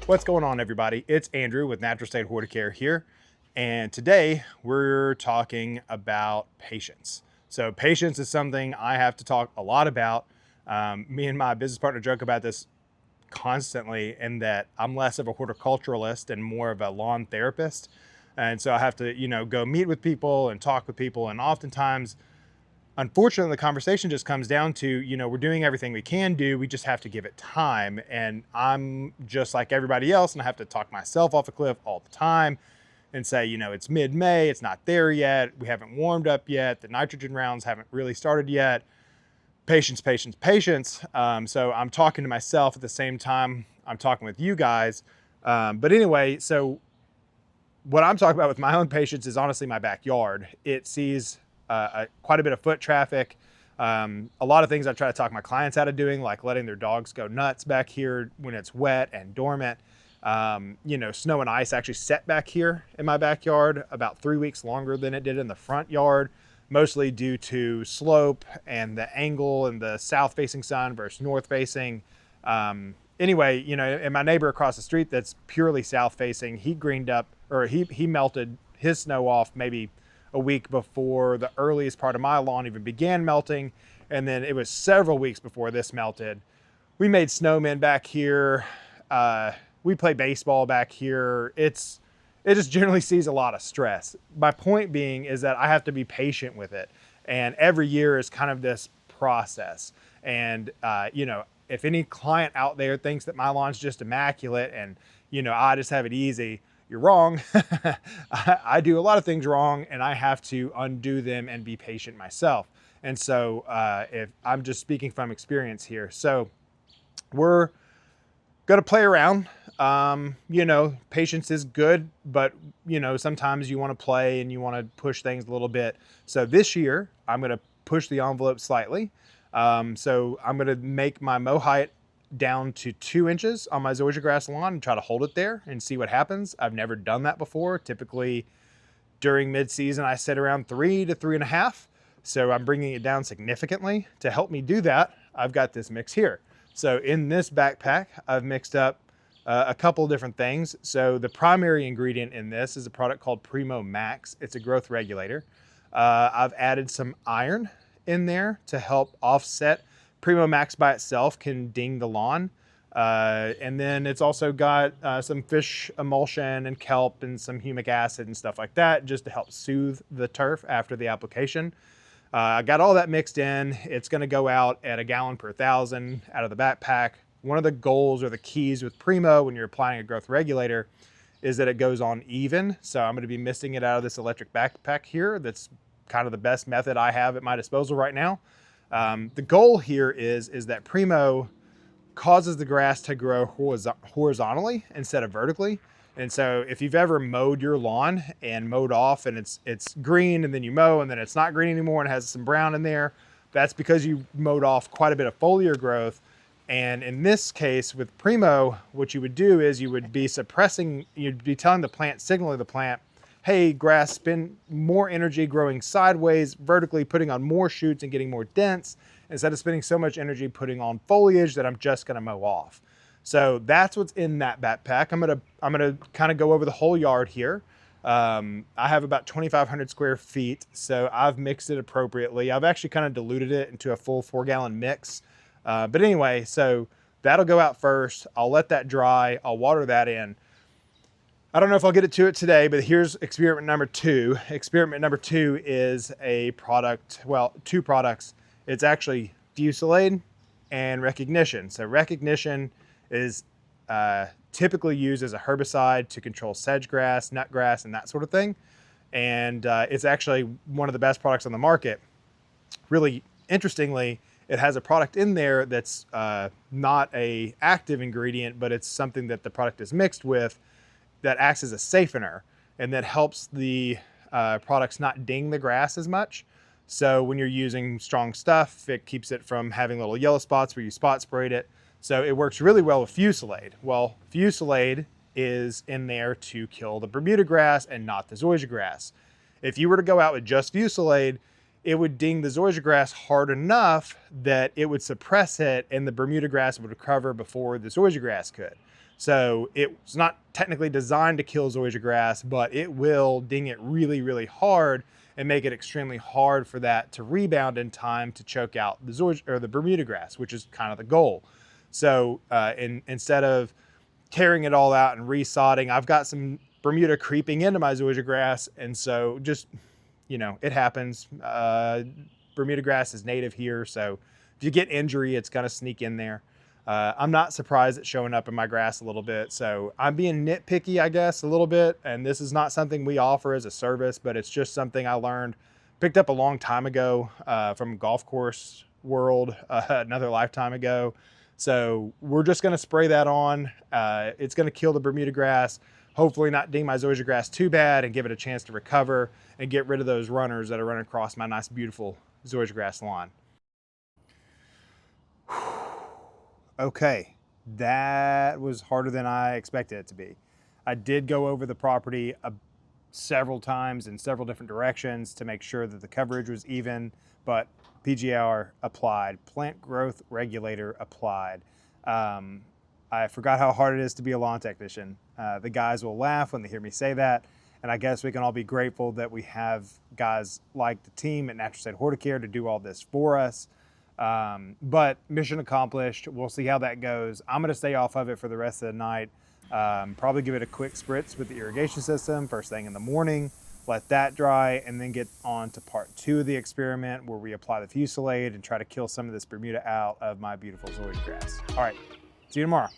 What's going on, everybody? It's Andrew with Natural State Horticare here, and today we're talking about patience. So patience is something I have to talk a lot about. Me and my business partner joke about this constantly, in that I'm less of a horticulturalist and more of a lawn therapist. And so I have to, go meet with people and talk with people, and oftentimes, unfortunately, the conversation just comes down to, we're doing everything we can do. We just have to give it time. And I'm just like everybody else, and I have to talk myself off a cliff all the time and say, it's mid-May, it's not there yet. We haven't warmed up yet. The nitrogen rounds haven't really started yet. Patience, patience, patience. So I'm talking to myself at the same time I'm talking with you guys. But anyway, so what I'm talking about with my own patience is honestly my backyard. It sees quite a bit of foot traffic. A lot of things I try to talk my clients out of doing, like letting their dogs go nuts back here when it's wet and dormant. Snow and ice actually set back here in my backyard about 3 weeks longer than it did in the front yard, mostly due to slope and the angle and the south facing sun versus north facing. Anyway, and my neighbor across the street that's purely south facing, he greened up, or he melted his snow off maybe a week before the earliest part of my lawn even began melting. And then it was several weeks before this melted. We made snowmen back here. We play baseball back here. It just generally sees a lot of stress. My point being is that I have to be patient with it. And every year is kind of this process. And, if any client out there thinks that my lawn's just immaculate and, I just have it easy, you're wrong. I do a lot of things wrong, and I have to undo them and be patient myself. And so if I'm just speaking from experience here. So we're going to play around. Patience is good, but sometimes you want to play and you want to push things a little bit. So this year I'm going to push the envelope slightly. So I'm going to make my mow height down to 2 inches on my zoysia grass lawn and try to hold it there and see what happens. I've never done that before. Typically during mid-season, I sit around 3 to 3.5. So I'm bringing it down significantly. To help me do that, I've got this mix here. So in this backpack, I've mixed up a couple of different things. So the primary ingredient in this is a product called Primo Max. It's a growth regulator. I've added some iron in there to help offset. Primo Max by itself can ding the lawn. And then it's also got some fish emulsion and kelp and some humic acid and stuff like that, just to help soothe the turf after the application. I got all that mixed in. It's going to go out at 1 gallon per 1,000 out of the backpack. One of the goals or the keys with Primo when you're applying a growth regulator is that it goes on even. So I'm going to be misting it out of this electric backpack here. That's kind of the best method I have at my disposal right now. The goal here is that Primo causes the grass to grow horizontally instead of vertically. And so if you've ever mowed your lawn and mowed off and it's green, and then you mow and then it's not green anymore and it has some brown in there, that's because you mowed off quite a bit of foliar growth. And in this case with Primo, what you would do is you would be you'd be telling the plant, signaling the plant, hey, grass, spend more energy growing sideways, vertically, putting on more shoots and getting more dense, instead of spending so much energy putting on foliage that I'm just gonna mow off. So that's what's in that backpack. I'm gonna kind of go over the whole yard here. I have about 2,500 square feet, so I've mixed it appropriately. I've actually kind of diluted it into a full 4-gallon mix. But anyway, so that'll go out first. I'll let that dry. I'll water that in. I don't know if I'll get to it today, but here's experiment number 2. Experiment number 2 is a product, well, 2 products. It's actually Fusilade and Recognition. So Recognition is typically used as a herbicide to control sedge grass, nutgrass, and that sort of thing. And it's actually one of the best products on the market. Really interestingly, it has a product in there that's not an active ingredient, but it's something that the product is mixed with that acts as a safener, and that helps the products not ding the grass as much. So when you're using strong stuff, it keeps it from having little yellow spots where you spot sprayed it. So it works really well with Fusilade. Well, Fusilade is in there to kill the Bermuda grass and not the zoysia grass. If you were to go out with just Fusilade, it would ding the zoysia grass hard enough that it would suppress it and the Bermuda grass would recover before the zoysia grass could. So it's not technically designed to kill zoysia grass, but it will ding it really, really hard and make it extremely hard for that to rebound in time to choke out the zoysia or the Bermuda grass, which is kind of the goal. So instead of tearing it all out and resodding, I've got some Bermuda creeping into my zoysia grass, and so just, you know, it happens. Bermuda grass is native here, so if you get injury, it's gonna sneak in there. I'm not surprised it's showing up in my grass a little bit, so I'm being nitpicky, I guess, a little bit, and this is not something we offer as a service, but it's just something I learned, picked up a long time ago from golf course world, another lifetime ago. So we're just gonna spray that on. It's gonna kill the Bermuda grass, hopefully not ding my zoysia grass too bad and give it a chance to recover and get rid of those runners that are running across my nice, beautiful zoysia grass lawn. Okay, that was harder than I expected it to be. I did go over the property several times in several different directions to make sure that the coverage was even, but PGR applied, plant growth regulator applied. I forgot how hard it is to be a lawn technician. The guys will laugh when they hear me say that, and I guess we can all be grateful that we have guys like the team at Natural State Horticare to do all this for us. But mission accomplished. We'll see how that goes. I'm going to stay off of it for the rest of the night. Probably give it a quick spritz with the irrigation system first thing in the morning, let that dry, and then get on to part 2 of the experiment where we apply the fusilade and try to kill some of this Bermuda out of my beautiful zoysia grass. All right, see you tomorrow.